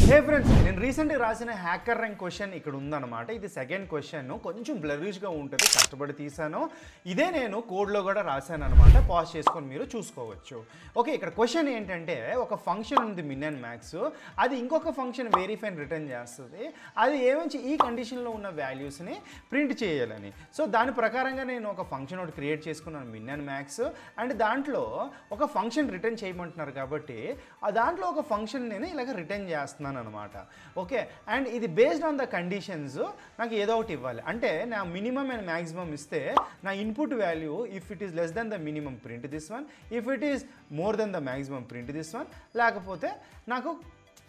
హే friends, నేను రీసెంట్గా రాసిన హ్యాకర్ ర్యాంక్ క్వశ్చన్ ఇక్కడ ఉందన్నమాట. ఇది సెకండ్ క్వశ్చన్, కొంచెం బ్లరిష్గా ఉంటుంది, కష్టపడి తీసాను. ఇదే నేను కోడ్లో కూడా రాశాను అనమాట. పాజ్ చేసుకొని మీరు చూసుకోవచ్చు. ఓకే, ఇక్కడ క్వశ్చన్ ఏంటంటే, ఒక ఫంక్షన్ ఉంది మిన్ అండ్ మ్యాక్స్, అది ఇంకొక ఫంక్షన్ వెరిఫైన్ రిటర్న్ చేస్తుంది. అది ఏమంచి ఈ కండిషన్లో ఉన్న వాల్యూస్ని ప్రింట్ చేయాలని. సో దాని ప్రకారంగా నేను ఒక ఫంక్షన్ ఒకటి క్రియేట్ చేసుకున్నాను, మిన్ అండ్ మ్యాక్స్. అండ్ దాంట్లో ఒక ఫంక్షన్ రిటర్న్ చేయమంటున్నారు కాబట్టి ఆ దాంట్లో ఒక ఫంక్షన్ నేను ఇలాగ రిటర్న్ చేస్తున్నాను అనమాట. ఓకే, అండ్ ఇది బేస్డ్ ఆన్ ద కండిషన్స్ నాకు ఏదో ఒకటి ఇవ్వాలి. అంటే నా మినిమం అండ్ మ్యాక్సిమం ఇస్తే నా input value if it is less than the minimum print this one, if it is more than the maximum print this one, లేకపోతే నాకు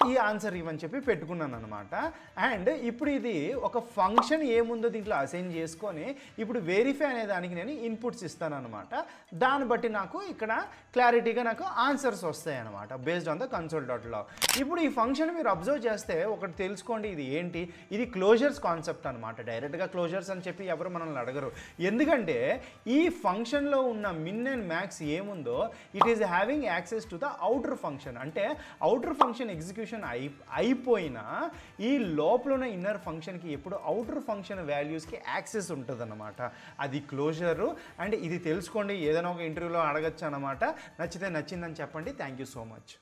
ఈ ఆన్సర్ ఇవని చెప్పి పెట్టుకున్నాను అనమాట. అండ్ ఇప్పుడు ఇది ఒక ఫంక్షన్ ఏముందో దీంట్లో అసైన్ చేసుకొని ఇప్పుడు వెరిఫై అనే దానికి నేను ఇన్పుట్స్ ఇస్తాను అనమాట. దాన్ని బట్టి నాకు ఇక్కడ క్లారిటీగా నాకు ఆన్సర్స్ వస్తాయి అనమాట, based on the console dot log. ఇప్పుడు ఈ ఫంక్షన్ మీరు అబ్జర్వ్ చేస్తే ఒకటి తెలుసుకోండి, ఇది ఏంటి, ఇది క్లోజర్స్ కాన్సెప్ట్ అనమాట. డైరెక్ట్గా క్లోజర్స్ అని చెప్పి ఎవరు మనల్ని అడగరు. ఎందుకంటే ఈ ఫంక్షన్లో ఉన్న మిన్ అండ్ మ్యాక్స్ ఏముందో it is having access to the outer function. అంటే అవుటర్ ఫంక్షన్ ఎగ్జిక్యూషన్ అయిపోయినా ఈ లోపల ఉన్న ఇన్నర్ ఫంక్షన్కి ఎప్పుడు అవుటర్ ఫంక్షన్ వాల్యూస్కి యాక్సెస్ ఉంటుంది అన్నమాట. అది క్లోజరు. అండ్ ఇది తెలుసుకోండి, ఏదైనా ఒక ఇంటర్వ్యూలో అడగచ్చు అనమాట. నచ్చితే నచ్చిందని చెప్పండి. Thank you so much.